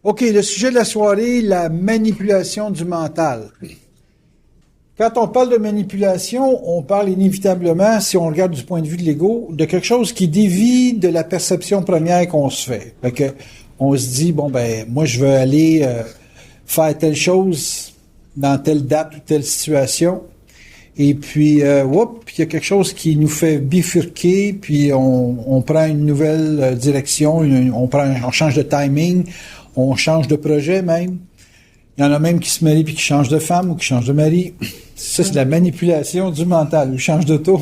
OK, le sujet de la soirée, la manipulation du mental. Quand on parle de manipulation, on parle inévitablement, si on regarde du point de vue de l'ego, de quelque chose qui dévie de la perception première qu'on se fait. Fait que on se dit, bon, ben, moi, je veux aller faire telle chose dans telle date ou telle situation. Et puis, il y a quelque chose qui nous fait bifurquer, puis on prend une nouvelle direction, on change de timing, on change de projet même. Il y en a même qui se marient puis qui changent de femme ou qui changent de mari. Ça, c'est de la manipulation du mental. Ou changent d'auto.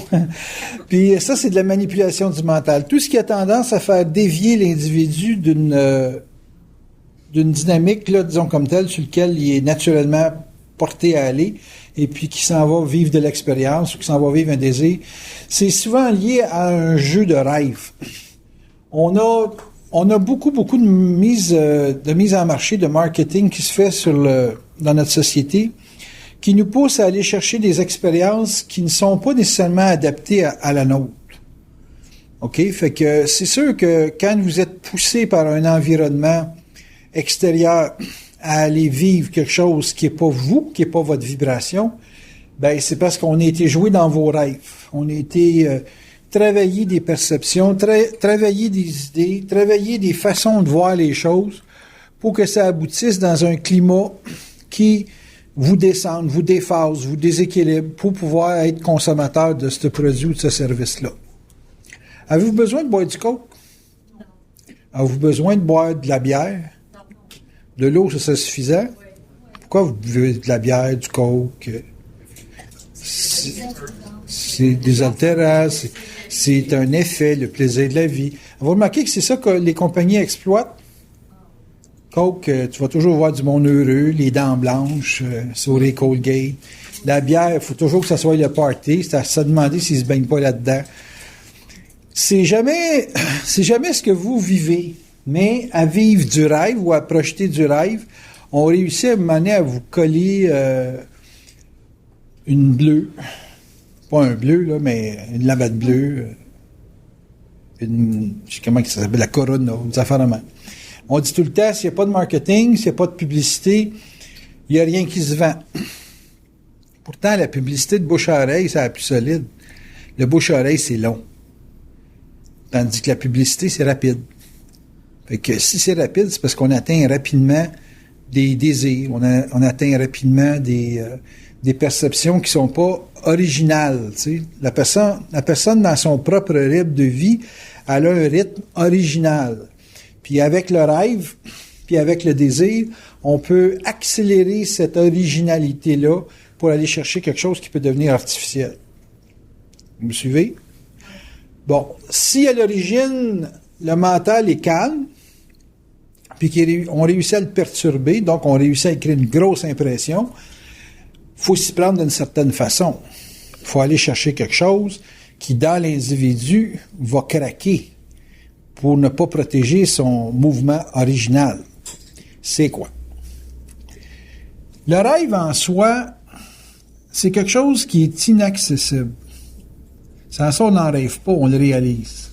Puis ça, c'est de la manipulation du mental. Tout ce qui a tendance à faire dévier l'individu d'une dynamique, là, disons comme telle, sur laquelle il est naturellement porté à aller, et puis qui s'en va vivre de l'expérience ou qui s'en va vivre un désir, c'est souvent lié à un jeu de rêve. On a beaucoup de mise en marché, de marketing qui se fait dans notre société, qui nous pousse à aller chercher des expériences qui ne sont pas nécessairement adaptées à la nôtre. OK? Fait que c'est sûr que quand vous êtes poussé par un environnement extérieur à aller vivre quelque chose qui est pas vous, qui est pas votre vibration, ben c'est parce qu'on a été joué dans vos rêves. On a été travailler des perceptions, travailler des idées, travailler des façons de voir les choses pour que ça aboutisse dans un climat qui vous descende, vous déphase, vous déséquilibre pour pouvoir être consommateur de ce produit ou de ce service-là. Avez-vous besoin de boire du coke? Non. Avez-vous besoin de boire de la bière? Non. De l'eau, ça serait suffisant? Oui. Pourquoi vous buvez de la bière, du coke? C'est désaltérant, c'est un effet, le plaisir de la vie. Vous remarquez que c'est ça que les compagnies exploitent? Coke, tu vas toujours voir du monde heureux, les dents blanches, sourire Colgate. La bière, il faut toujours que ça soit le party. C'est à se demander s'ils se baignent pas là-dedans. C'est jamais ce que vous vivez, mais à vivre du rêve ou à projeter du rêve, on réussit à un moment donné à vous coller une bleue. Pas un bleu, là, mais une lavette bleue. Je sais comment ça s'appelle, la Corona, des affaires de même. On dit tout le temps, s'il n'y a pas de marketing, s'il n'y a pas de publicité, il n'y a rien qui se vend. Pourtant, la publicité de bouche à oreille, c'est la plus solide. Le bouche à oreille, c'est long. Tandis que la publicité, c'est rapide. Fait que si c'est rapide, c'est parce qu'on atteint rapidement des désirs, on atteint rapidement des perceptions qui sont pas originales. Tu sais. La personne, dans son propre rythme de vie, elle a un rythme original. Puis avec le rêve, puis avec le désir, on peut accélérer cette originalité-là pour aller chercher quelque chose qui peut devenir artificiel. Vous me suivez? Bon, si à l'origine, le mental est calme, puis qu'on réussit à le perturber, donc on réussit à créer une grosse impression, il faut s'y prendre d'une certaine façon. Il faut aller chercher quelque chose qui, dans l'individu, va craquer pour ne pas protéger son mouvement original. C'est quoi? Le rêve en soi, c'est quelque chose qui est inaccessible. Sans ça, on n'en rêve pas, on le réalise.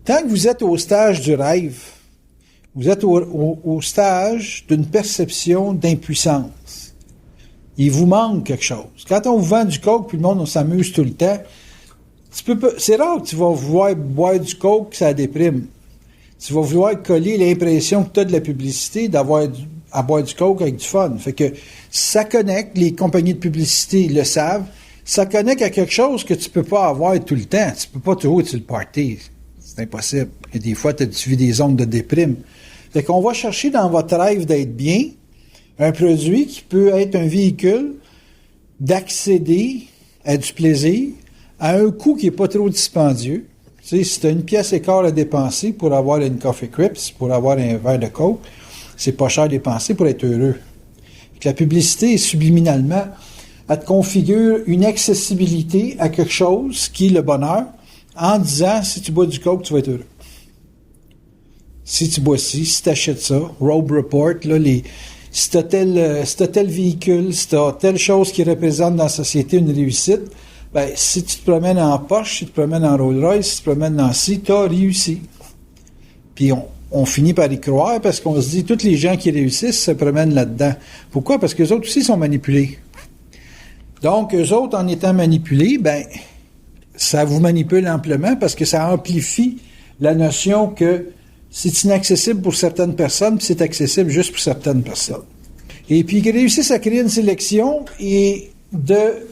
Tant que vous êtes au stage du rêve, vous êtes au stage d'une perception d'impuissance. Il vous manque quelque chose. Quand on vous vend du coke, puis le monde, on s'amuse tout le temps, c'est rare que tu vas vouloir boire du coke, ça déprime. Tu vas vouloir coller l'impression que tu as de la publicité à boire du coke avec du fun. Fait que ça connecte, les compagnies de publicité le savent, ça connecte à quelque chose que tu peux pas avoir tout le temps. Tu peux pas toujours être sur le party. C'est impossible. Et des fois, tu vis des ondes de déprime. Fait qu'on va chercher dans votre rêve d'être bien un produit qui peut être un véhicule d'accéder à du plaisir à un coût qui est pas trop dispendieux. Tu sais, si tu as une pièce et quart à dépenser pour avoir une Coffee Crips, pour avoir un verre de coke, c'est pas cher à dépenser pour être heureux. La publicité, subliminalement, elle te configure une accessibilité à quelque chose qui est le bonheur en disant, si tu bois du coke, tu vas être heureux. Si tu bois ci, si tu achètes ça, Robe Report, là, si tu as tel véhicule, si tu as telle chose qui représente dans la société une réussite, ben, si tu te promènes en Porsche, si tu te promènes en Rolls-Royce, si tu te promènes dans ci, tu as réussi. Puis on finit par y croire parce qu'on se dit, tous les gens qui réussissent se promènent là-dedans. Pourquoi? Parce qu'eux autres aussi sont manipulés. Donc, eux autres, en étant manipulés, ça vous manipule amplement parce que ça amplifie la notion que c'est inaccessible pour certaines personnes, puis c'est accessible juste pour certaines personnes. Et puis, ils réussissent à créer une sélection et de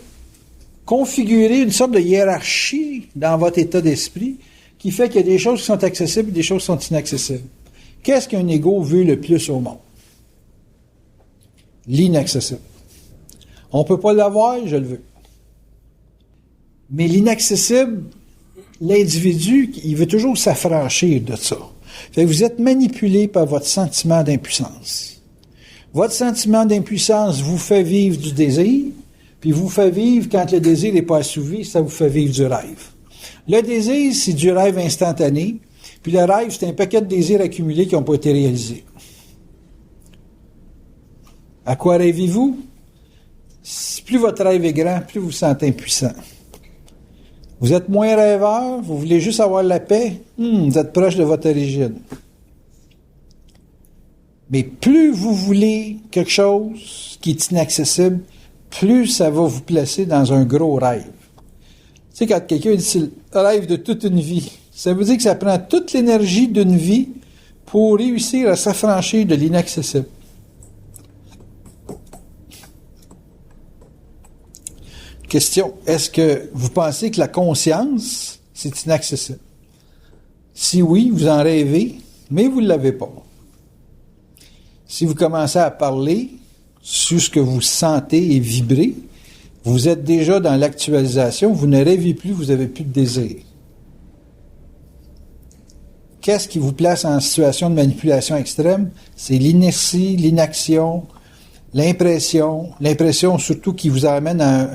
configurer une sorte de hiérarchie dans votre état d'esprit qui fait qu'il y a des choses qui sont accessibles et des choses qui sont inaccessibles. Qu'est-ce qu'un ego veut le plus au monde? L'inaccessible. On ne peut pas l'avoir, je le veux. Mais l'inaccessible, l'individu, il veut toujours s'affranchir de ça. Fait que vous êtes manipulé par votre sentiment d'impuissance. Votre sentiment d'impuissance vous fait vivre du désir, puis vous fait vivre, quand le désir n'est pas assouvi, ça vous fait vivre du rêve. Le désir, c'est du rêve instantané, puis le rêve, c'est un paquet de désirs accumulés qui n'ont pas été réalisés. À quoi rêvez-vous? Plus votre rêve est grand, plus vous vous sentez impuissant. Vous êtes moins rêveur, vous voulez juste avoir la paix, vous êtes proche de votre origine. Mais plus vous voulez quelque chose qui est inaccessible, plus ça va vous placer dans un gros rêve. Tu sais, quand quelqu'un dit c'est le rêve de toute une vie, ça veut dire que ça prend toute l'énergie d'une vie pour réussir à s'affranchir de l'inaccessible. Question, est-ce que vous pensez que la conscience, c'est inaccessible? Si oui, vous en rêvez, mais vous ne l'avez pas. Si vous commencez à parler sur ce que vous sentez et vibrez, vous êtes déjà dans l'actualisation, vous ne rêvez plus, vous n'avez plus de désir. Qu'est-ce qui vous place en situation de manipulation extrême? C'est l'inertie, l'inaction, l'impression surtout qui vous amène à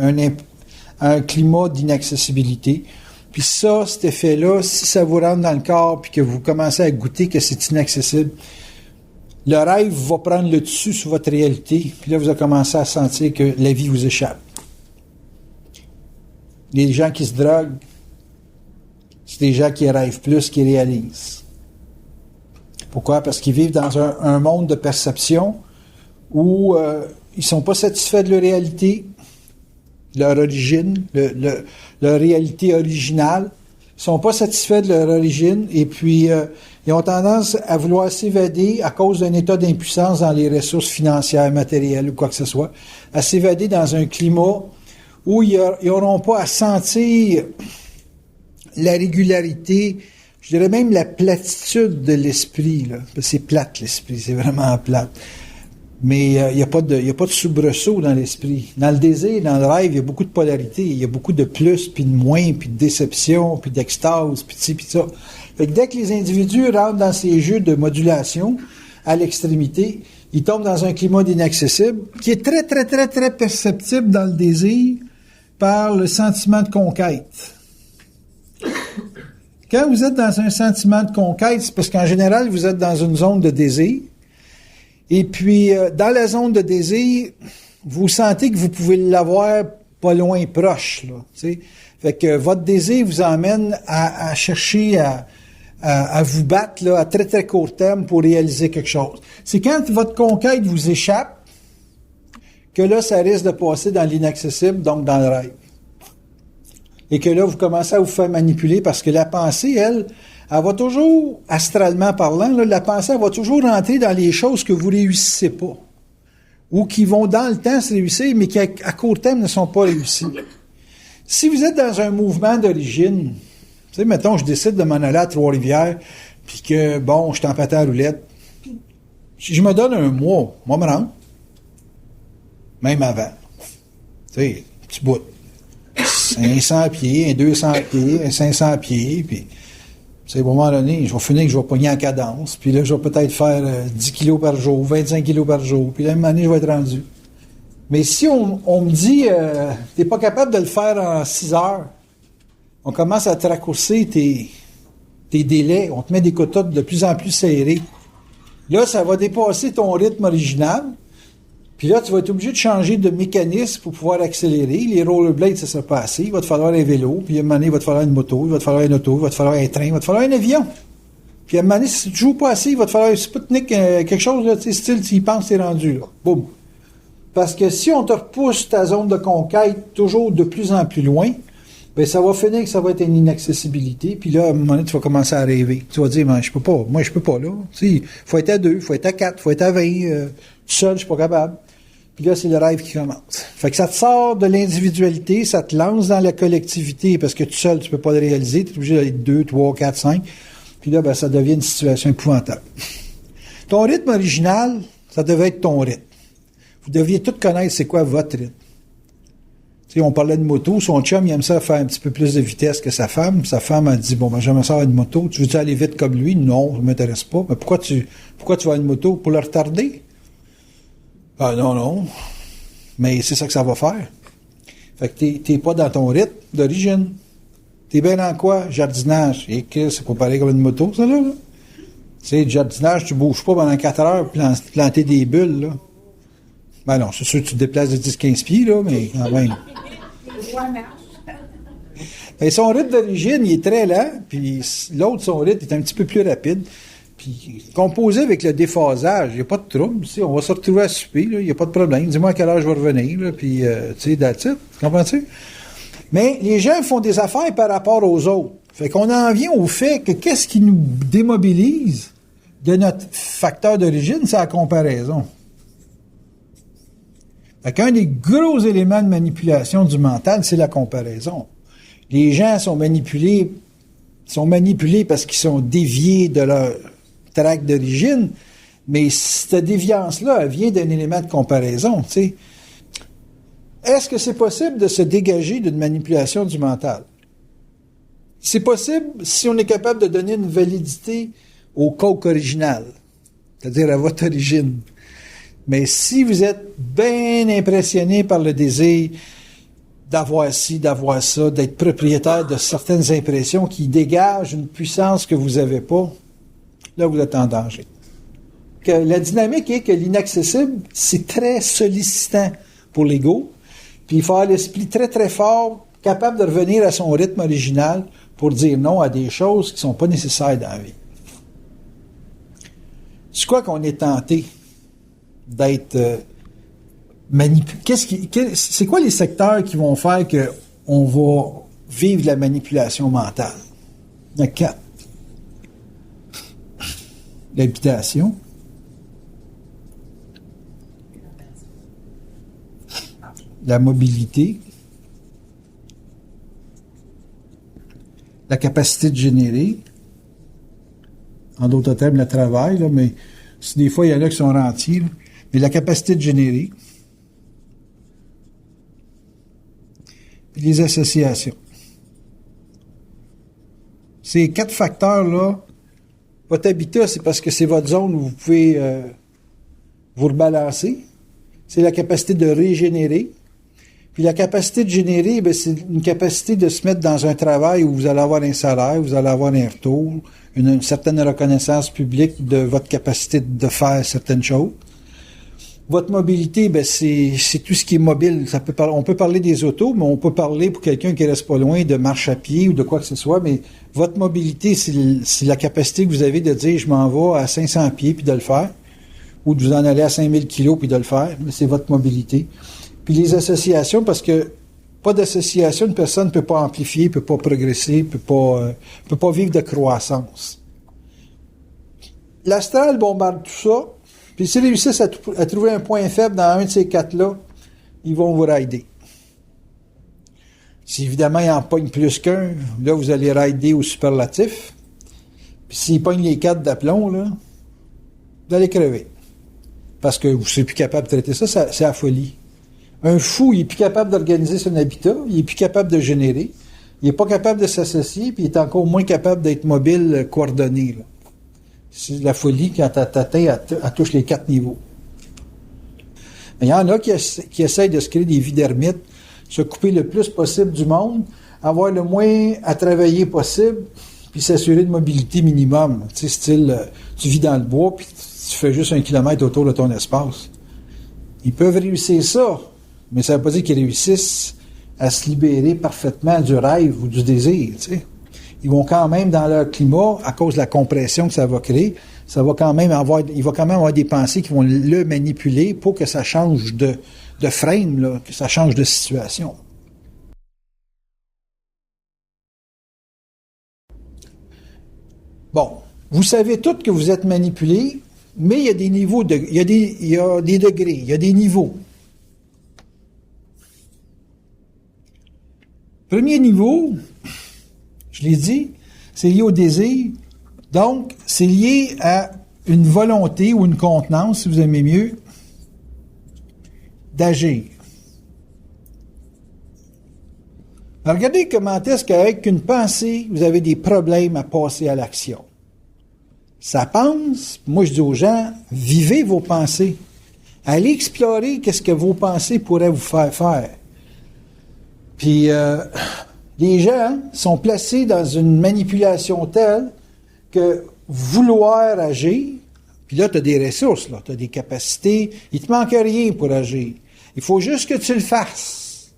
un climat d'inaccessibilité. Puis ça, cet effet-là, si ça vous rentre dans le corps puis que vous commencez à goûter que c'est inaccessible, le rêve va prendre le dessus sur votre réalité, puis là, vous allez commencer à sentir que la vie vous échappe. Les gens qui se droguent, c'est des gens qui rêvent plus qu'ils réalisent. Pourquoi? Parce qu'ils vivent dans un monde de perception où ils ne sont pas satisfaits de leur réalité, leur origine, leur réalité originale. Ils ne sont pas satisfaits de leur origine et puis ils ont tendance à vouloir s'évader à cause d'un état d'impuissance dans les ressources financières, matérielles ou quoi que ce soit, à s'évader dans un climat où ils n'auront pas à sentir la régularité, je dirais même la platitude de l'esprit. Là. C'est plate l'esprit, c'est vraiment plate. Mais il n'y a pas de soubresaut dans l'esprit. Dans le désir, dans le rêve, il y a beaucoup de polarité. Il y a beaucoup de plus, puis de moins, puis de déception, puis d'extase, puis de ci, puis de ça. Fait que dès que les individus rentrent dans ces jeux de modulation à l'extrémité, ils tombent dans un climat d'inaccessible qui est très, très, très, très perceptible dans le désir par le sentiment de conquête. Quand vous êtes dans un sentiment de conquête, c'est parce qu'en général, vous êtes dans une zone de désir. Et puis, dans la zone de désir, vous sentez que vous pouvez l'avoir pas loin, proche. Là, t'sais. Fait que votre désir vous emmène à chercher à vous battre là, à très, très court terme pour réaliser quelque chose. C'est quand votre conquête vous échappe que là, ça risque de passer dans l'inaccessible, donc dans le rêve. Et que là, vous commencez à vous faire manipuler parce que la pensée, elle va toujours, astralement parlant, là, la pensée, elle va toujours rentrer dans les choses que vous réussissez pas. Ou qui vont dans le temps se réussir, mais qui à court terme ne sont pas réussies. Si vous êtes dans un mouvement d'origine, tu sais, mettons, je décide de m'en aller à Trois-Rivières, puis que, bon, je suis en patin à roulette. Si je me donne un mois, moi, me rendre. Même avant. Tu sais, petit bout. 500 pieds, un 200 pieds, un 500 pieds, puis à un moment donné, je vais finir que je vais pogner en cadence, puis là, je vais peut-être faire 10 kilos par jour, 25 kilos par jour, puis là, à un moment donné, je vais être rendu. Mais si on me dit, t'es pas capable de le faire en 6 heures, on commence à te raccourcir tes délais, on te met des quotas de plus en plus serrés. Là, ça va dépasser ton rythme original, puis là, tu vas être obligé de changer de mécanisme pour pouvoir accélérer. Les rollerblades, ça sera pas assez. Il va te falloir un vélo, puis à un moment donné, il va te falloir une moto, il va te falloir une auto, il va te falloir un train, il va te falloir un avion. Puis à un moment donné, si tu joues pas assez, il va te falloir Sputnik, quelque chose, là, tu sais, style, tu y penses, t'es rendu, là. Boum. Parce que si on te repousse ta zone de conquête toujours de plus en plus loin, ben ça va finir que ça va être une inaccessibilité. Puis là, à un moment donné, tu vas commencer à rêver. Tu vas dire, mais je peux pas. Moi, je peux pas, là. Tu sais, faut être à 2, faut être à 4, faut être à 20. Tout seul, je suis pas capable. Puis là, c'est le rêve qui commence. Fait que ça te sort de l'individualité, ça te lance dans la collectivité, parce que tout seul, tu peux pas le réaliser. Tu es obligé d'aller 2, 3, 4, 5. Puis là, ben, ça devient une situation épouvantable. Ton rythme original, ça devait être ton rythme. Vous deviez tous connaître c'est quoi votre rythme. Tu sais, on parlait de moto, son chum, il aime ça faire un petit peu plus de vitesse que sa femme. Sa femme a dit, bon, ben, j'aimerais ça avoir une moto. Tu veux-tu aller vite comme lui? Non, ça m'intéresse pas. Mais pourquoi tu vas avoir une moto? Pour le retarder? Ah, non. Mais c'est ça que ça va faire. Fait que t'es pas dans ton rythme d'origine. T'es bien dans quoi? Jardinage. Et que c'est pas pareil comme une moto, ça, là? Tu sais, le jardinage, tu bouges pas pendant 4 heures pour planter des bulles, là. Ben non, c'est sûr que tu te déplaces de 10-15 pieds, là, mais quand même. Et son rythme d'origine, il est très lent, puis l'autre, son rythme, est un petit peu plus rapide. Puis, composé avec le déphasage, il n'y a pas de trouble. Tu sais, on va se retrouver à souper, il n'y a pas de problème. Dis-moi à quelle heure je vais revenir, là, puis, tu sais, that's it. Comprends-tu? Mais les gens font des affaires par rapport aux autres. Fait qu'on en vient au fait que qu'est-ce qui nous démobilise de notre facteur d'origine, c'est la comparaison. Fait qu'un des gros éléments de manipulation du mental, c'est la comparaison. Les gens sont manipulés parce qu'ils sont déviés de leur tract d'origine, mais cette déviance-là, elle vient d'un élément de comparaison, tu sais. Est-ce que c'est possible de se dégager d'une manipulation du mental? C'est possible si on est capable de donner une validité au coke original, c'est-à-dire à votre origine. Mais si vous êtes bien impressionné par le désir d'avoir ci, d'avoir ça, d'être propriétaire de certaines impressions qui dégagent une puissance que vous n'avez pas, là, vous êtes en danger. Que la dynamique est que l'inaccessible, c'est très sollicitant pour l'ego, puis il faut avoir l'esprit très, très fort, capable de revenir à son rythme original pour dire non à des choses qui ne sont pas nécessaires dans la vie. C'est quoi qu'on est tenté d'être manipulé? C'est quoi les secteurs qui vont faire qu'on va vivre de la manipulation mentale? Il y en a 4. L'habitation. La mobilité. La capacité de générer. En d'autres termes, le travail, là, mais si des fois, il y en a qui sont rentiers, là. Mais la capacité de générer. Puis les associations. Ces 4 facteurs-là, votre habitat, c'est parce que c'est votre zone où vous pouvez vous rebalancer. C'est la capacité de régénérer. Puis la capacité de générer, ben, c'est une capacité de se mettre dans un travail où vous allez avoir un salaire, vous allez avoir un retour, une certaine reconnaissance publique de votre capacité de faire certaines choses. Votre mobilité, ben c'est tout ce qui est mobile. On peut parler des autos, mais on peut parler pour quelqu'un qui reste pas loin de marche à pied ou de quoi que ce soit, mais votre mobilité, c'est la capacité que vous avez de dire je m'en vais à 500 pieds puis de le faire, ou de vous en aller à 5000 kilos puis de le faire. C'est votre mobilité. Puis les associations, parce que pas d'association, une personne ne peut pas amplifier, ne peut pas progresser, peut pas vivre de croissance. L'astral bombarde tout ça. Puis s'ils réussissent à trouver un point faible dans un de ces 4-là, ils vont vous rider. Si évidemment ils en pognent plus qu'un, là vous allez rider au superlatif. Puis s'ils pognent les 4 d'aplomb, là, vous allez crever. Parce que vous ne serez plus capable de traiter ça, c'est la folie. Un fou, il est plus capable d'organiser son habitat, il est plus capable de générer, il n'est pas capable de s'associer, puis il est encore moins capable d'être mobile, coordonné, là. C'est la folie quand t'atteins, elle touche les 4 niveaux. Mais il y en a qui essayent de se créer des vies d'ermite, se couper le plus possible du monde, avoir le moins à travailler possible, puis s'assurer de mobilité minimum. Tu sais, style, tu vis dans le bois, puis tu fais juste 1 kilomètre autour de ton espace. Ils peuvent réussir ça, mais ça ne veut pas dire qu'ils réussissent à se libérer parfaitement du rêve ou du désir, tu sais. ils vont quand même, dans leur climat, à cause de la compression que ça va créer, il va quand même avoir des pensées qui vont le manipuler pour que ça change de frame, là, que ça change de situation. Bon, vous savez tous que vous êtes manipulé, mais il y a des niveaux il y a des degrés, il y a des niveaux. Premier niveau, je l'ai dit, c'est lié au désir. Donc, c'est lié à une volonté ou une contenance, si vous aimez mieux, d'agir. Alors, regardez comment est-ce qu'avec une pensée, vous avez des problèmes à passer à l'action. Ça pense, moi je dis aux gens, vivez vos pensées. Allez explorer qu'est-ce que vos pensées pourraient vous faire faire. Puis, les gens sont placés dans une manipulation telle que vouloir agir, puis là, tu as des ressources, là, tu as des capacités, il te manque rien pour agir. Il faut juste que tu le fasses.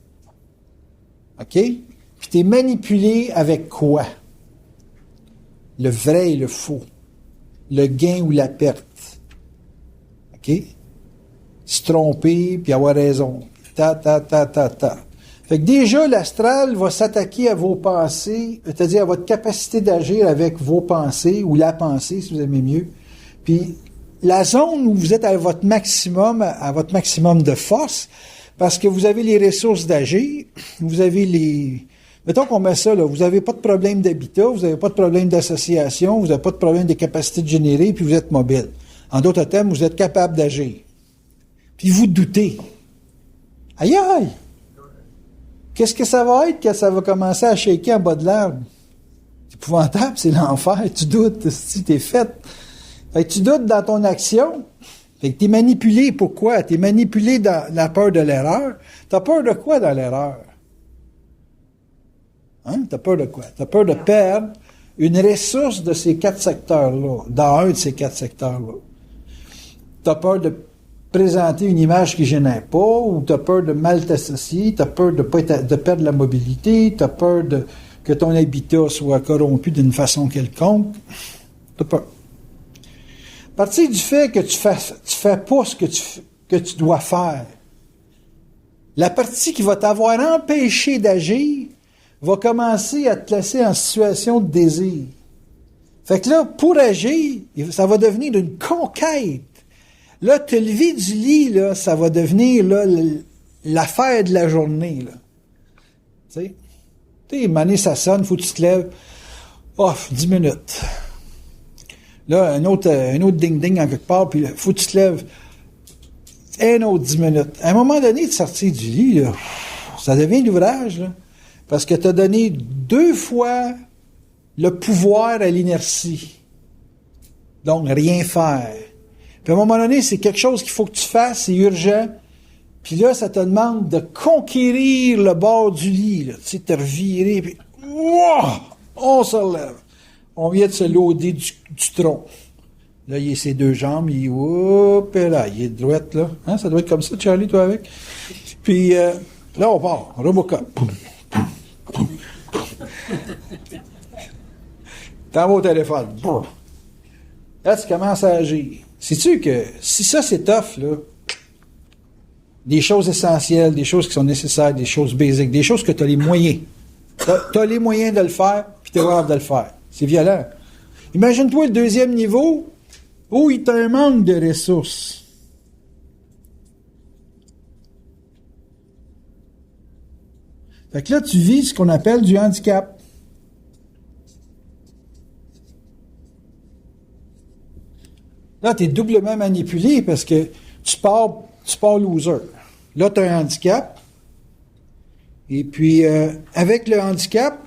OK? Puis tu es manipulé avec quoi? Le vrai et le faux. Le gain ou la perte. OK? Se tromper, puis avoir raison. Ta. Fait que déjà, l'astral va s'attaquer à vos pensées, c'est-à-dire à votre capacité d'agir avec vos pensées, ou la pensée, si vous aimez mieux. Puis, la zone où vous êtes à votre maximum de force, parce que vous avez les ressources d'agir, vous avez les... Mettons qu'on met ça, là, vous n'avez pas de problème d'habitat, vous n'avez pas de problème d'association, vous n'avez pas de problème de capacité de générer, puis vous êtes mobile. En d'autres termes, vous êtes capable d'agir. Puis vous doutez. Aïe aïe! Qu'est-ce que ça va être quand ça va commencer à shaker en bas de l'arbre? C'est épouvantable, c'est l'enfer. Tu doutes, si t'es fait. Fait que tu doutes dans ton action. Fait que t'es manipulé. Pourquoi? T'es manipulé dans la peur de l'erreur. T'as peur de quoi dans l'erreur? Hein? T'as peur de quoi? T'as peur de perdre une ressource de ces 4 secteurs-là, dans un de ces 4 secteurs-là. T'as peur de présenter une image qui ne gênait pas, ou tu as peur de mal t'associer, tu as peur de perdre la mobilité, tu as peur que ton habitat soit corrompu d'une façon quelconque. Tu as peur. À partir du fait que tu fais pas ce que tu dois faire, la partie qui va t'avoir empêché d'agir va commencer à te placer en situation de désir. Fait que là, pour agir, ça va devenir une conquête. Là, te lever du lit, là, ça va devenir là, l'affaire de la journée. Là. Tu sais, mané, ça sonne, faut que tu te lèves. Oh, 10 minutes. Là, un autre ding-ding en quelque part, puis faut que tu te lèves. Un autre 10 minutes. À un moment donné, de sortir du lit, là, ça devient l'ouvrage, là, parce que tu as donné 2 fois le pouvoir à l'inertie. Donc, rien faire. Puis à un moment donné, c'est quelque chose qu'il faut que tu fasses, c'est urgent. Puis là, ça te demande de conquérir le bord du lit, là, tu sais, te revirer, puis wow, on se relève. On vient de se loader du tronc. Là, il y a ses 2 jambes, il est droite, là. Hein, ça doit être comme ça, Charlie, toi, avec. Puis là, on part, Robocop. T'envoies au téléphone. Là, tu commences à agir. Sais-tu que si ça, c'est tough, là, des choses essentielles, des choses qui sont nécessaires, des choses basiques, des choses que tu as les moyens. Tu as les moyens de le faire, puis tu es capable de le faire. C'est violent. Imagine-toi le 2e niveau, où il t'a un manque de ressources. Fait que là, tu vis ce qu'on appelle du handicap. Là, tu es doublement manipulé parce que tu pars loser. Là, tu as un handicap. Et puis, avec le handicap,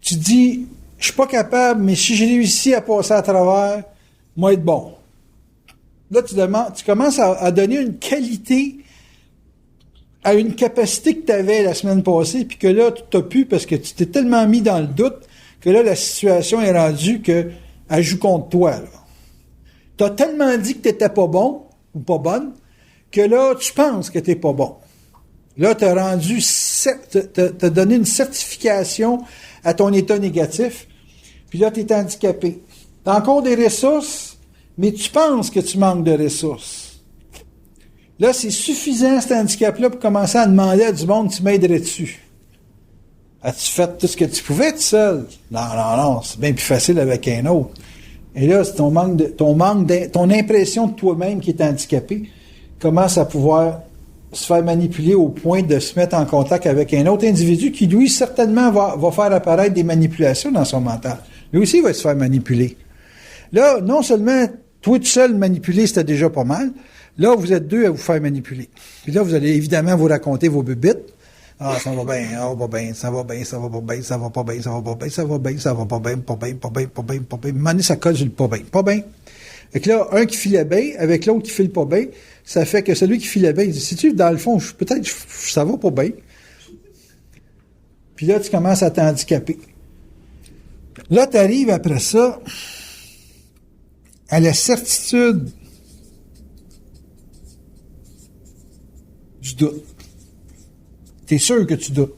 tu dis, je suis pas capable, mais si j'ai réussi à passer à travers, moi être bon. Là, tu commences à donner une qualité à une capacité que tu avais la semaine passée, puis que là, tu n'as plus parce que tu t'es tellement mis dans le doute que là, la situation est rendue qu'elle joue contre toi. Tu as tellement dit que tu n'étais pas bon ou pas bonne que là, tu penses que tu n'es pas bon. Là, tu as donné une certification à ton état négatif. Puis là, tu es handicapé. Tu as encore des ressources, mais tu penses que tu manques de ressources. Là, c'est suffisant, cet handicap-là, pour commencer à demander à du monde, tu m'aiderais dessus. As-tu fait tout ce que tu pouvais tout seul? Non, c'est bien plus facile avec un autre. Et là, c'est ton impression de toi-même qui est handicapé commence à pouvoir se faire manipuler au point de se mettre en contact avec un autre individu qui, lui, certainement va faire apparaître des manipulations dans son mental. Lui aussi, il va se faire manipuler. Là, non seulement, toi tout seul manipuler, c'était déjà pas mal. Là, vous êtes deux à vous faire manipuler. Puis là, vous allez évidemment vous raconter vos bébites. Ah, ça va bien, ça va bien, ça va pas bien, ça va pas bien, ça va pas bien, ça va bien, ça va pas bien, pas bien, pas bien, pas bien, pas bien. À un moment donné, ça colle sur le pas bien, pas bien. Fait que là, un qui filait bien, avec l'autre qui file pas bien, ça fait que celui qui filait bien, il dit, sais-tu, dans le fond, peut-être, ça va pas bien. Puis là, tu commences à t'handicaper. Là, tu arrives après ça à la certitude du doute. T'es sûr que tu doutes.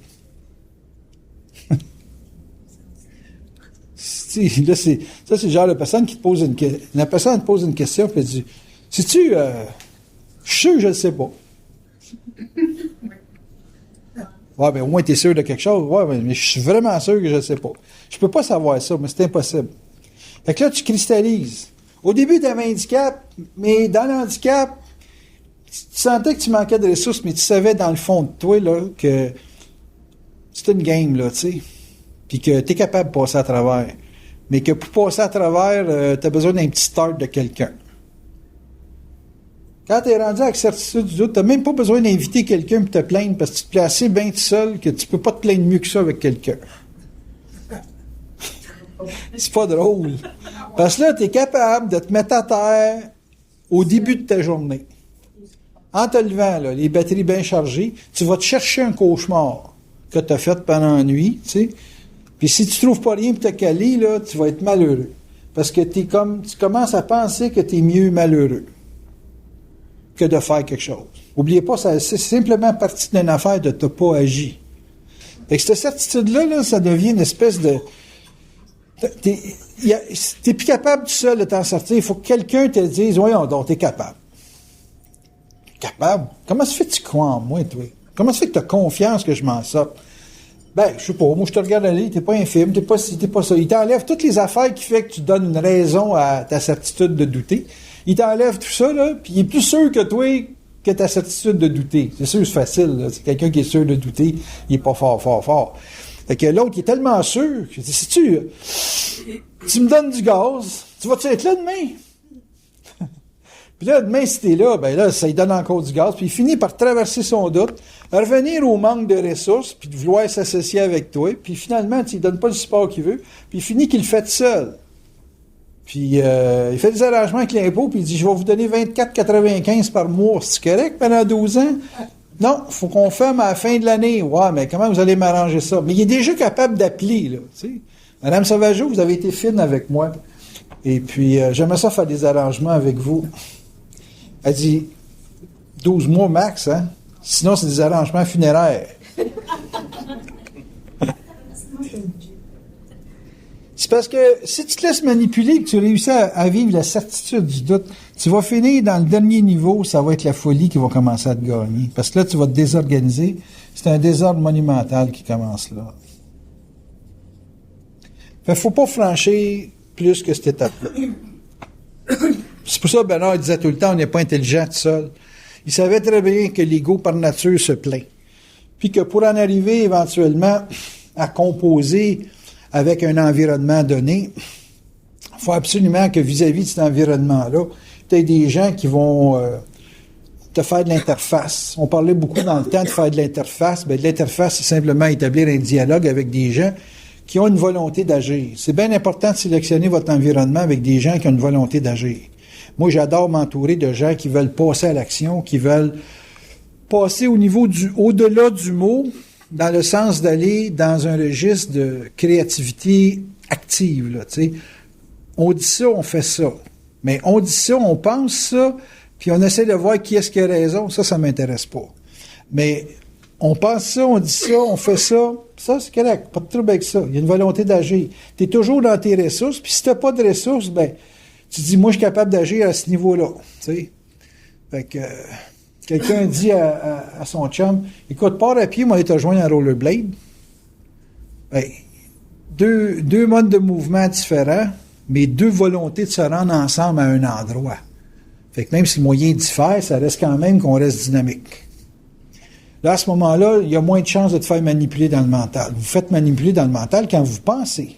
Là, c'est le genre de personne qui te pose une question. La personne te pose une question, puis elle dit, sais-tu, je suis sûr que je ne sais pas. Ouais, ben au moins t'es sûr de quelque chose. Ouais, mais je suis vraiment sûr que je ne sais pas. Je peux pas savoir ça, mais c'est impossible. Fait que là, tu cristallises. Au début, tu avais un handicap, mais dans le handicap, tu sentais que tu manquais de ressources, mais tu savais dans le fond de toi là, que c'est une game, là, tu sais. Puis que tu es capable de passer à travers. Mais que pour passer à travers, tu as besoin d'un petit start de quelqu'un. Quand tu es rendu avec certitude du doute, tu n'as même pas besoin d'inviter quelqu'un pour te plaindre parce que tu te plais assez bien tout seul que tu peux pas te plaindre mieux que ça avec quelqu'un. C'est pas drôle. Parce que là, tu es capable de te mettre à terre au début de ta journée. En te levant, là, les batteries bien chargées, tu vas te chercher un cauchemar que tu as fait pendant la nuit, tu sais. Puis si tu trouves pas rien pour te caler, là, tu vas être malheureux. Parce que tu commences à penser que tu es mieux malheureux que de faire quelque chose. N'oubliez pas, c'est simplement partie d'une affaire de t'as pas agi. Fait que cette certitude-là, là, ça devient une espèce de... T'es plus capable tout seul de t'en sortir. Il faut que quelqu'un te dise, voyons donc, t'es capable. Capable? Comment se fait que tu crois en moi, toi? Comment se fait que tu as confiance que je m'en sorte? Ben, je sais pas, moi je te regarde aller, t'es pas infime, t'es pas ci, t'es pas ça. Il t'enlève toutes les affaires qui fait que tu donnes une raison à ta certitude de douter. Il t'enlève tout ça, là, puis il est plus sûr que toi que ta certitude de douter. C'est sûr, c'est facile, là. C'est quelqu'un qui est sûr de douter, il est pas fort. Fait que l'autre, il est tellement sûr, que si tu me donnes du gaz, tu vas-tu être là demain? Puis là, demain, si t'es là, ben là, ça lui donne encore du gaz, puis il finit par traverser son doute, revenir au manque de ressources, puis de vouloir s'associer avec toi, puis finalement, tu lui donnes pas le support qu'il veut, puis il finit qu'il le fait seul. Puis il fait des arrangements avec l'impôt, puis il dit, je vais vous donner 24,95 par mois. C'est correct pendant 12 ans? Non, il faut qu'on ferme à la fin de l'année. Ouais, mais comment vous allez m'arranger ça? Mais il est déjà capable d'appeler, là, tu sais. Madame Sauvageau, vous avez été fine avec moi. Et puis, j'aimerais ça faire des arrangements avec vous. Elle dit, 12 mois max, hein? Sinon, c'est des arrangements funéraires. C'est parce que si tu te laisses manipuler et que tu réussis à vivre la certitude du doute, tu vas finir dans le dernier niveau, ça va être la folie qui va commencer à te gagner. Parce que là, tu vas te désorganiser. C'est un désordre monumental qui commence là. Fait faut pas franchir plus que cette étape-là. C'est pour ça que Bernard disait tout le temps, on n'est pas intelligent tout seul. Il savait très bien que l'ego par nature se plaint. Puis que pour en arriver éventuellement à composer avec un environnement donné, il faut absolument que vis-à-vis de cet environnement-là, tu aies des gens qui vont te faire de l'interface. On parlait beaucoup dans le temps de faire de l'interface. Bien, de l'interface, c'est simplement établir un dialogue avec des gens qui ont une volonté d'agir. C'est bien important de sélectionner votre environnement avec des gens qui ont une volonté d'agir. Moi, j'adore m'entourer de gens qui veulent passer à l'action, qui veulent passer au-delà du mot, dans le sens d'aller dans un registre de créativité active, là, tu sais. On dit ça, on fait ça. Mais on dit ça, on pense ça, puis on essaie de voir qui est-ce qui a raison. Ça m'intéresse pas. Mais on pense ça, on dit ça, on fait ça. Ça, c'est correct. Pas de trouble avec ça. Il y a une volonté d'agir. Tu es toujours dans tes ressources, puis si tu n'as pas de ressources, ben, tu te dis, moi, je suis capable d'agir à ce niveau-là. Tu sais? Fait que, quelqu'un dit à son chum, écoute, pars à pied, moi, aller te rejoindre en rollerblade. Ben, deux modes de mouvement différents, mais deux volontés de se rendre ensemble à un endroit. Fait que même si le moyen diffère, ça reste quand même qu'on reste dynamique. Là, à ce moment-là, il y a moins de chances de te faire manipuler dans le mental. Vous faites manipuler dans le mental quand vous pensez.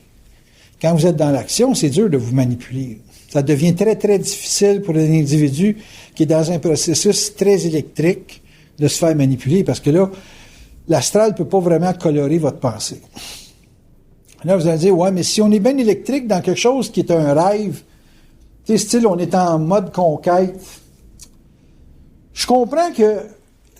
Quand vous êtes dans l'action, c'est dur de vous manipuler. Ça devient très, très difficile pour un individu qui est dans un processus très électrique de se faire manipuler parce que là, l'astral ne peut pas vraiment colorer votre pensée. Là, vous allez dire, ouais, mais si on est bien électrique dans quelque chose qui est un rêve, tu sais, style, on est en mode conquête. Je comprends que,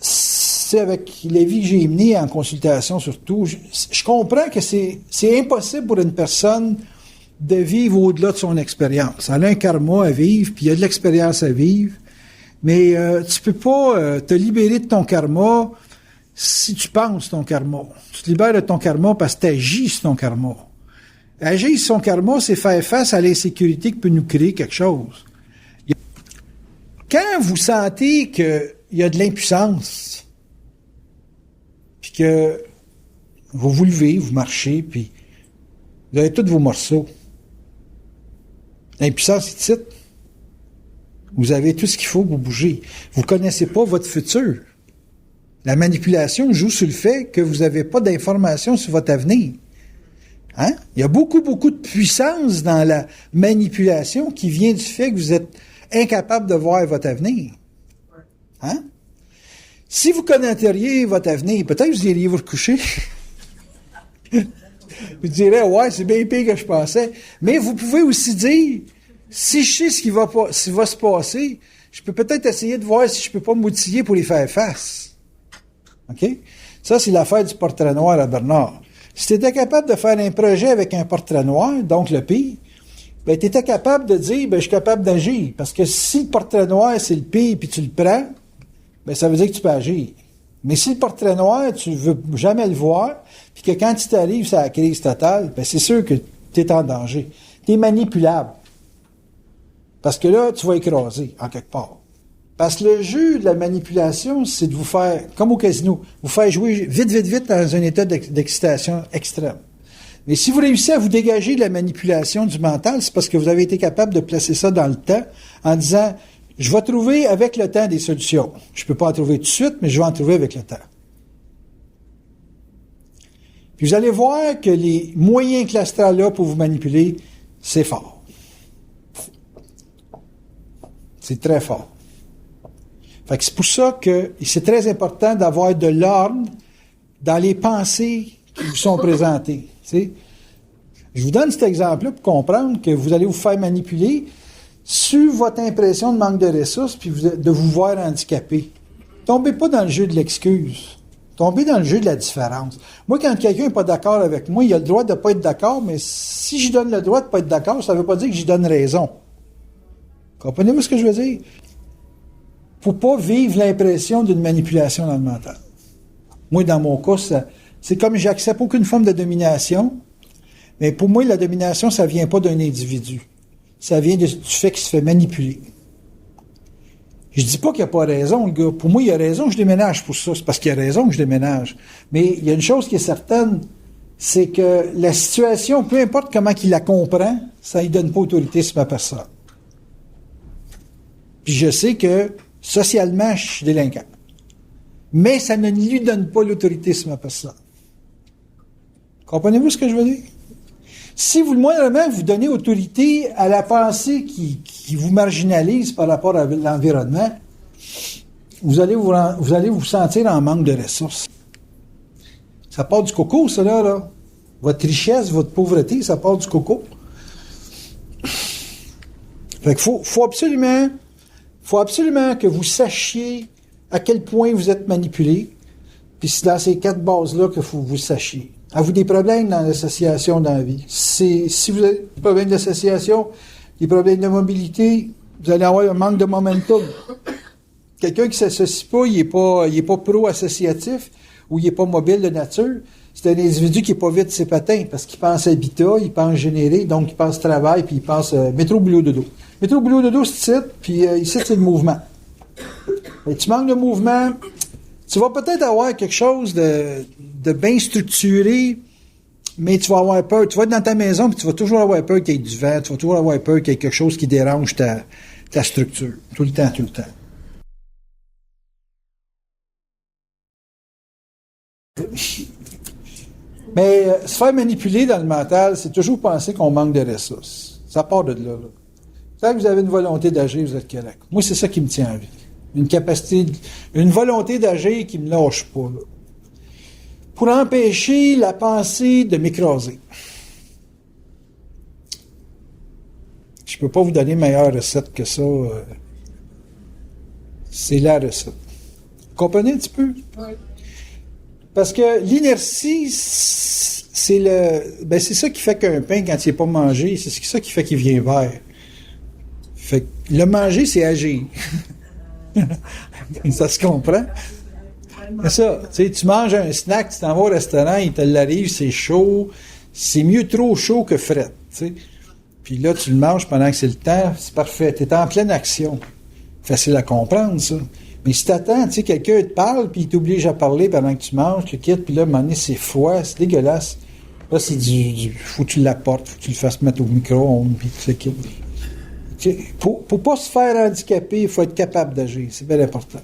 c'est avec les vies que j'ai menées en consultation surtout, je comprends que c'est impossible pour une personne de vivre au-delà de son expérience. Elle a un karma à vivre, puis il y a de l'expérience à vivre, mais tu peux pas te libérer de ton karma si tu penses ton karma. Tu te libères de ton karma parce que tu agis sur ton karma. Agir sur son karma, c'est faire face à l'insécurité qui peut nous créer quelque chose. Quand vous sentez qu'il y a de l'impuissance, puis que vous levez, vous marchez, puis vous avez tous vos morceaux, l'impuissance est ici. Vous avez tout ce qu'il faut pour bouger. Vous ne connaissez pas votre futur. La manipulation joue sur le fait que vous n'avez pas d'informations sur votre avenir. Hein? Il y a beaucoup, beaucoup de puissance dans la manipulation qui vient du fait que vous êtes incapable de voir votre avenir. Hein? Si vous connaîtriez votre avenir, peut-être vous iriez vous recoucher. Vous direz, ouais, c'est bien pire que je pensais. Mais vous pouvez aussi dire, si je sais ce qui va se passer, je peux peut-être essayer de voir si je peux pas m'outiller pour y faire face. OK? Ça, c'est l'affaire du portrait noir à Bernard. Si tu étais capable de faire un projet avec un portrait noir, donc le pire, ben, tu étais capable de dire, ben, je suis capable d'agir. Parce que si le portrait noir, c'est le pire, puis tu le prends, ben, ça veut dire que tu peux agir. Mais si le portrait noir, tu veux jamais le voir, puis que quand tu t'arrives à la crise totale, ben, c'est sûr que tu es en danger. Tu es manipulable. Parce que là, tu vas écraser, en quelque part. Parce que le jeu de la manipulation, c'est de vous faire, comme au casino, vous faire jouer vite, vite, vite dans un état d'excitation extrême. Mais si vous réussissez à vous dégager de la manipulation du mental, c'est parce que vous avez été capable de placer ça dans le temps en disant, je vais trouver avec le temps des solutions. Je ne peux pas en trouver tout de suite, mais je vais en trouver avec le temps. Puis vous allez voir que les moyens que l'astral a pour vous manipuler, c'est fort. C'est très fort. Fait que c'est pour ça que c'est très important d'avoir de l'ordre dans les pensées qui vous sont présentées. T'sais. Je vous donne cet exemple-là pour comprendre que vous allez vous faire manipuler sur votre impression de manque de ressources puis de vous voir handicapé. Tombez pas dans le jeu de l'excuse. Tombez dans le jeu de la différence. Moi, quand quelqu'un n'est pas d'accord avec moi, il a le droit de ne pas être d'accord, mais si je donne le droit de ne pas être d'accord, ça ne veut pas dire que j'y donne raison. Comprenez-vous ce que je veux dire? Faut pas vivre l'impression d'une manipulation dans le mental. Moi, dans mon cas, c'est comme j'accepte aucune forme de domination, mais pour moi, la domination, ça vient pas d'un individu. Ça vient du fait qu'il se fait manipuler. Je dis pas qu'il n'y a pas raison, le gars. Pour moi, il y a raison, je déménage pour ça. C'est parce qu'il y a raison que je déménage. Mais il y a une chose qui est certaine, c'est que la situation, peu importe comment il la comprend, ça ne donne pas autorité sur ma personne. Puis je sais que socialement, je suis délinquant. Mais ça ne lui donne pas l'autorité sur ma personne. Comprenez-vous ce que je veux dire? Si vous, moindrement, vous donnez autorité à la pensée qui vous marginalise par rapport à l'environnement, vous allez vous sentir en manque de ressources. Ça part du coco, ça, là. Votre richesse, votre pauvreté, ça part du coco. Fait qu'il faut absolument que vous sachiez à quel point vous êtes manipulé, puis c'est dans ces 4 bases-là que vous sachiez. Avez-vous des problèmes dans l'association dans la vie? Si vous avez des problèmes d'association, des problèmes de mobilité, vous allez avoir un manque de momentum. Quelqu'un qui ne s'associe pas, il est pas pro-associatif, ou il n'est pas mobile de nature, c'est un individu qui n'est pas vite ses patins, parce qu'il pense habitat, il pense générer, donc il pense travail, puis il pense métro, boulot, dodo. Métro, boulot, dodo, c'est ici, puis ici, c'est le mouvement. Et tu manques de mouvement, tu vas peut-être avoir quelque chose de bien structuré, mais tu vas avoir peur. Tu vas être dans ta maison, puis tu vas toujours avoir peur qu'il y ait du vent, tu vas toujours avoir peur qu'il y ait quelque chose qui dérange ta structure. Tout le temps, tout le temps. Mais se faire manipuler dans le mental, c'est toujours penser qu'on manque de ressources. Ça part de là. Tant que vous avez une volonté d'agir, vous êtes correct. Moi, c'est ça qui me tient en vie. Une capacité, une volonté d'agir qui me lâche pas. Là. Pour empêcher la pensée de m'écraser. Je peux pas vous donner meilleure recette que ça. C'est la recette. Vous comprenez un petit peu? Oui. Parce que l'inertie, c'est ça qui fait qu'un pain, quand il n'est pas mangé, c'est ça qui fait qu'il vient vert. Fait que le manger, c'est agir. Ça se comprend? C'est ça. Tu manges un snack, tu t'en vas au restaurant, il te l'arrive, c'est chaud. C'est mieux trop chaud que frais. T'sais. Puis là, tu le manges pendant que c'est le temps, c'est parfait. Tu es en pleine action. Facile à comprendre, ça. Mais si t'attends, quelqu'un te parle, puis il t'oblige à parler pendant que tu manges, tu le quittes, puis là, à un moment donné, c'est froid, c'est dégueulasse. Là, c'est faut que tu l'apportes, faut que tu le fasses mettre au micro-ondes, puis tu le quittes. Pour pas se faire handicaper, il faut être capable d'agir. C'est bien important.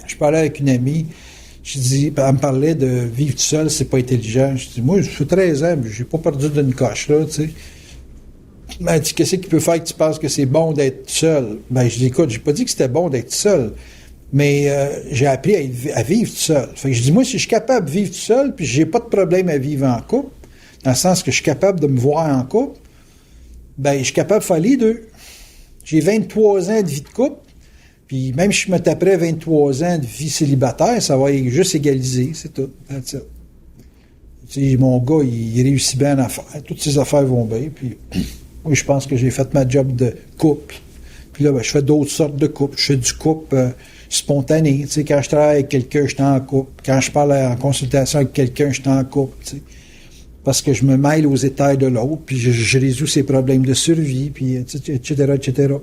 Je parlais avec une amie, elle me parlait de vivre tout seul, c'est pas intelligent. Je dis, moi, je suis 13 ans, j'ai pas perdu d'une coche, là, tu sais. Elle dit, qu'est-ce qui peut faire que tu penses que c'est bon d'être seul? Ben, je dis, écoute, j'ai pas dit que c'était bon d'être seul, mais j'ai appris à vivre tout seul. Fait que je dis, moi, si je suis capable de vivre tout seul, puis j'ai pas de problème à vivre en couple, dans le sens que je suis capable de me voir en couple, ben, je suis capable de faire les deux. J'ai 23 ans de vie de couple, puis même si je me taperais 23 ans de vie célibataire, ça va juste égaliser, c'est tout. That's it. Tu sais, mon gars, il réussit bien en affaires, toutes ses affaires vont bien, puis oui, je pense que j'ai fait ma job de couple. Puis là, ben, je fais d'autres sortes de couples. Je fais du couple spontané. Tu sais, quand je travaille avec quelqu'un, je suis en couple. Quand je parle en consultation avec quelqu'un, je suis en couple. Tu sais. Parce que je me mêle aux états de l'autre, puis je résous ses problèmes de survie, puis etc., etc.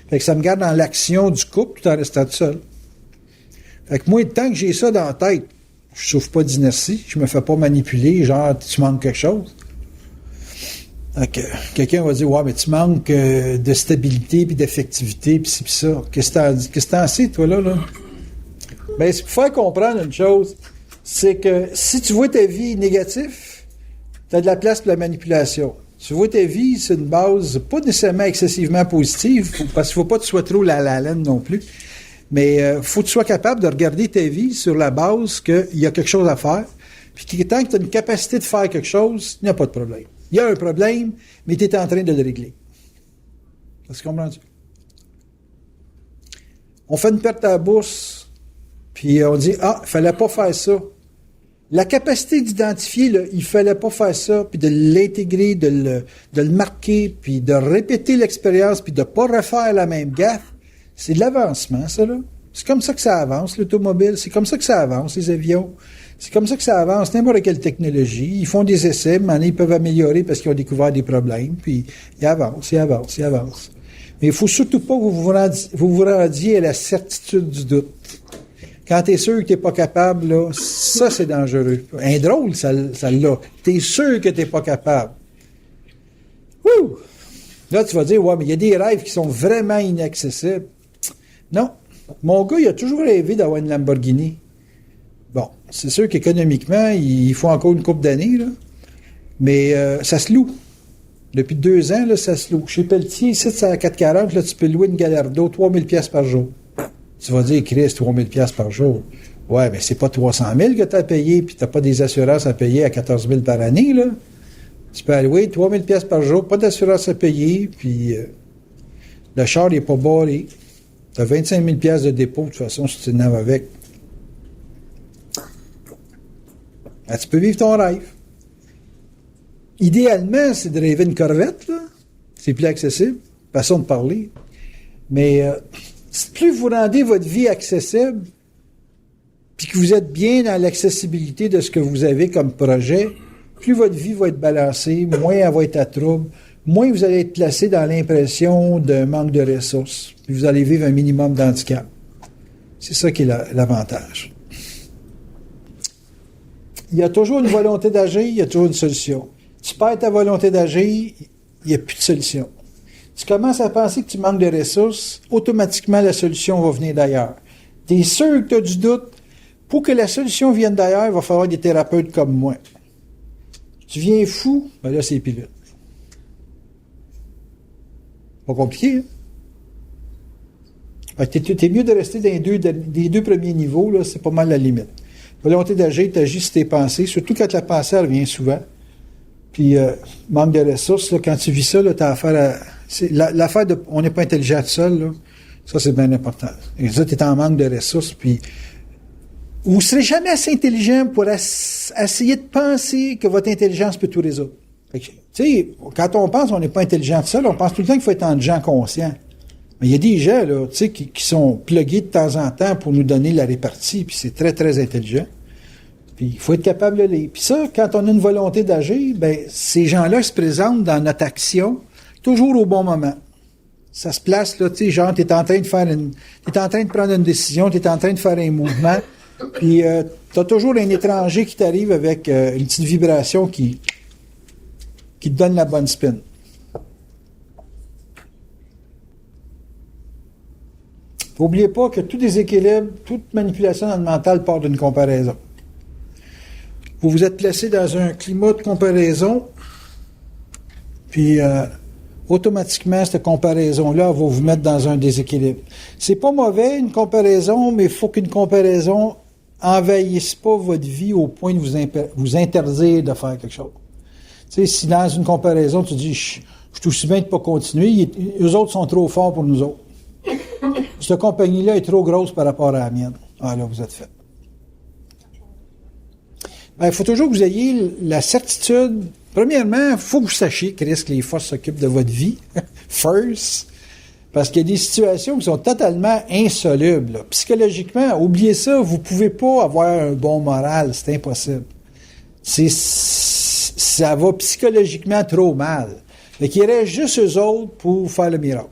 Fait que ça me garde dans l'action du couple tout en restant tout seul. Fait que moi, tant que j'ai ça dans la tête, je souffre pas d'inertie, je me fais pas manipuler, genre, tu manques quelque chose. Okay. Quelqu'un va dire, ouais, mais tu manques de stabilité, puis d'effectivité, puis ci, puis ça. Qu'est-ce que t'en sais, toi, là? Ben, c'est pour faire comprendre une chose, c'est que si tu vois ta vie négative, tu as de la place pour la manipulation. Tu vois ta vie, c'est une base pas nécessairement excessivement positive, parce qu'il ne faut pas que tu sois trop la laine non plus, mais faut que tu sois capable de regarder ta vie sur la base qu'il y a quelque chose à faire, puis tant que tu as une capacité de faire quelque chose, il n'y a pas de problème. Il y a un problème, mais tu es en train de le régler. Est-ce que tu comprends? On fait une perte à la bourse, puis on dit, il fallait pas faire ça. La capacité d'identifier, là, il fallait pas faire ça, puis de l'intégrer, de le marquer, puis de répéter l'expérience, puis de pas refaire la même gaffe, c'est de l'avancement, ça, là. C'est comme ça que ça avance, l'automobile. C'est comme ça que ça avance, les avions. C'est comme ça que ça avance, n'importe quelle technologie. Ils font des essais, mais ils peuvent améliorer parce qu'ils ont découvert des problèmes, puis ils avancent. Mais il faut surtout pas que vous vous rendiez à la certitude du doute. Quand tu es sûr que tu n'es pas capable, là, ça, c'est dangereux. Un drôle, ça l'a. Tu es sûr que tu n'es pas capable. Ouh! Là, tu vas dire, ouais, mais il y a des rêves qui sont vraiment inaccessibles. Non. Mon gars, il a toujours rêvé d'avoir une Lamborghini. Bon, c'est sûr qu'économiquement, il faut encore une couple d'années, là. Mais ça se loue. Depuis 2 ans, là, ça se loue. Chez Pelletier, ici, c'est à 4,40, là, tu peux louer une Gallardo 3000 pièces par jour. Tu vas dire, Chris, 3000 pièces par jour. Ouais, mais c'est pas 300 000 que tu as à payer, puis tu n'as pas des assurances à payer à 14 000 par année, là. Tu peux louer 3000 pièces par jour, pas d'assurance à payer, puis le char n'est pas barré. Tu as 25 000 pièces de dépôt, de toute façon, si tu n'en avec. Ben, tu peux vivre ton rêve. Idéalement, c'est de rêver une Corvette, là. C'est plus accessible. Façon de parler. Mais plus vous rendez votre vie accessible, puis puis que vous êtes bien dans l'accessibilité de ce que vous avez comme projet, plus votre vie va être balancée, moins elle va être à trouble, moins vous allez être placé dans l'impression d'un manque de ressources, puis vous allez vivre un minimum d'handicap. C'est ça qui est l'avantage. Il y a toujours une volonté d'agir, il y a toujours une solution. Tu perds ta volonté d'agir, il n'y a plus de solution. Tu commences à penser que tu manques de ressources, automatiquement la solution va venir d'ailleurs. Tu es sûr que tu as du doute. Pour que la solution vienne d'ailleurs, il va falloir des thérapeutes comme moi. Tu viens fou, ben là, c'est pilote. Pas compliqué, hein? T'es mieux de rester dans des deux premiers niveaux, là, c'est pas mal la limite. Volonté d'agir, t'agis sur tes pensées, surtout quand la pensée revient souvent. Puis, manque de ressources, là, quand tu vis ça, là, t'as affaire à... L'affaire de... On n'est pas intelligent tout seul, là. Ça, c'est bien important. Et ça, t'es en manque de ressources, puis... Vous ne serez jamais assez intelligent pour essayer de penser que votre intelligence peut tout résoudre. Tu sais, quand on pense qu'on n'est pas intelligent tout seul, on pense tout le temps qu'il faut être en gens conscients. Mais il y a des gens, là, tu sais, qui sont plugués de temps en temps pour nous donner la répartie, puis c'est très, très intelligent. Puis il faut être capable de lire. Puis ça, quand on a une volonté d'agir, ben ces gens-là se présentent dans notre action toujours au bon moment. Ça se place, là, tu sais, genre, t'es en train de prendre une décision, t'es en train de faire un mouvement, puis t'as toujours un étranger qui t'arrive avec une petite vibration qui te donne la bonne spin. N'oubliez pas que tout déséquilibre, toute manipulation dans le mental part d'une comparaison. Vous vous êtes placé dans un climat de comparaison, puis automatiquement, cette comparaison-là va vous mettre dans un déséquilibre. C'est pas mauvais, une comparaison, mais il faut qu'une comparaison envahisse pas votre vie au point de vous interdire de faire quelque chose. Tu sais, si dans une comparaison, tu dis, je suis aussi bien de pas continuer, eux autres sont trop forts pour nous autres. Cette compagnie-là est trop grosse par rapport à la mienne. Ah là, vous êtes fait. Ben, il faut toujours que vous ayez la certitude. Premièrement, il faut que vous sachiez, Chris, que les forces s'occupent de votre vie. First. Parce qu'il y a des situations qui sont totalement insolubles. Là. Psychologiquement, oubliez ça, vous ne pouvez pas avoir un bon moral. C'est impossible. Ça va psychologiquement trop mal. Fait qu'il reste juste eux autres pour faire le miracle.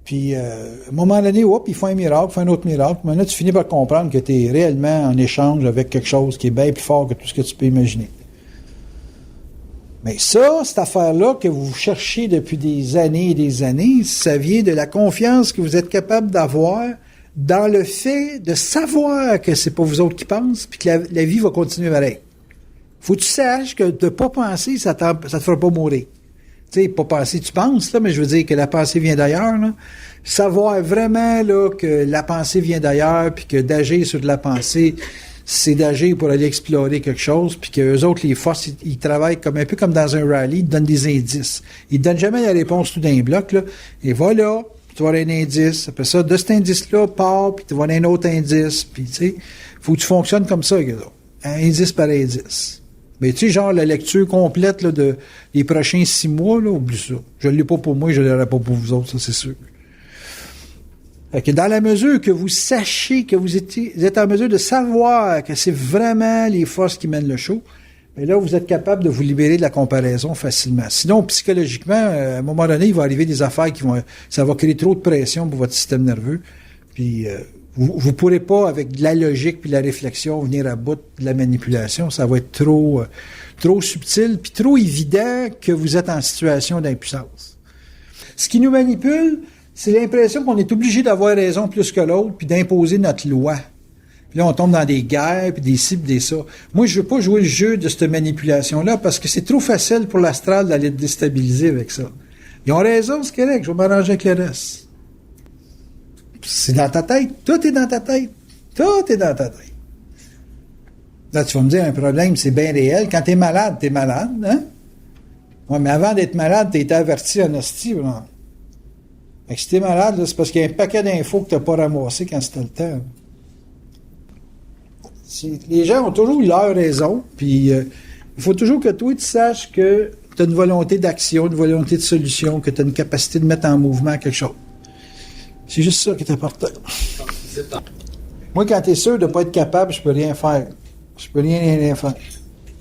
Puis, à un moment donné, ils font un miracle, font un autre miracle. Maintenant, tu finis par comprendre que tu es réellement en échange avec quelque chose qui est bien plus fort que tout ce que tu peux imaginer. Mais ça, cette affaire-là que vous cherchez depuis des années, ça vient de la confiance que vous êtes capable d'avoir dans le fait de savoir que c'est pas vous autres qui pensent, puis que la vie va continuer pareil. Faut que tu saches que de pas penser, ça te fera pas mourir. Tu sais, pas penser, tu penses, là, mais je veux dire que la pensée vient d'ailleurs, là. Savoir vraiment, là, que la pensée vient d'ailleurs, puis que d'agir sur de la pensée, c'est d'agir pour aller explorer quelque chose, puis qu'eux autres, les forces, ils travaillent comme un peu comme dans un rallye, ils te donnent des indices. Ils te donnent jamais la réponse tout d'un bloc, là. Et voilà, tu vas avoir un indice. Après ça, de cet indice-là, part, puis tu vas avoir un autre indice, puis tu sais, faut que tu fonctionnes comme ça, gars. Un indice par indice. Mais tu sais, genre, la lecture complète, là, de les prochains 6 mois, là, oublie ça. Je ne l'ai pas pour moi, je ne l'aurai pas pour vous autres, ça, c'est sûr. Fait que dans la mesure que vous sachiez que vous êtes en mesure de savoir que c'est vraiment les forces qui mènent le show, bien là, vous êtes capable de vous libérer de la comparaison facilement. Sinon, psychologiquement, à un moment donné, il va arriver des affaires ça va créer trop de pression pour votre système nerveux. Puis, vous pourrez pas, avec de la logique puis de la réflexion, venir à bout de la manipulation. Ça va être trop subtil puis trop évident que vous êtes en situation d'impuissance. Ce qui nous manipule, c'est l'impression qu'on est obligé d'avoir raison plus que l'autre puis d'imposer notre loi. Puis là, on tombe dans des guerres puis des ci puis des ça. Moi, je veux pas jouer le jeu de cette manipulation-là parce que c'est trop facile pour l'astral d'aller te déstabiliser avec ça. Ils ont raison, c'est correct, je vais m'arranger avec le reste. C'est dans ta tête. Tout est dans ta tête. Tout est dans ta tête. Là, tu vas me dire, un problème, c'est bien réel. Quand t'es malade, hein? Ouais, mais avant d'être malade, t'as été averti en hostie. Fait que si t'es malade, là, c'est parce qu'il y a un paquet d'infos que t'as pas ramassé quand c'était le temps. Les gens ont toujours eu leur raison, puis il faut toujours que toi, tu saches que t'as une volonté d'action, une volonté de solution, que t'as une capacité de mettre en mouvement quelque chose. C'est juste ça qui est important. Moi, quand t'es sûr de pas être capable, je peux rien faire. Je peux rien faire.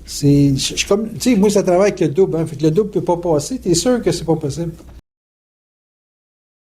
Je suis comme, tu sais, moi, ça travaille avec le double, hein. Fait que le double peut pas passer. T'es sûr que c'est pas possible.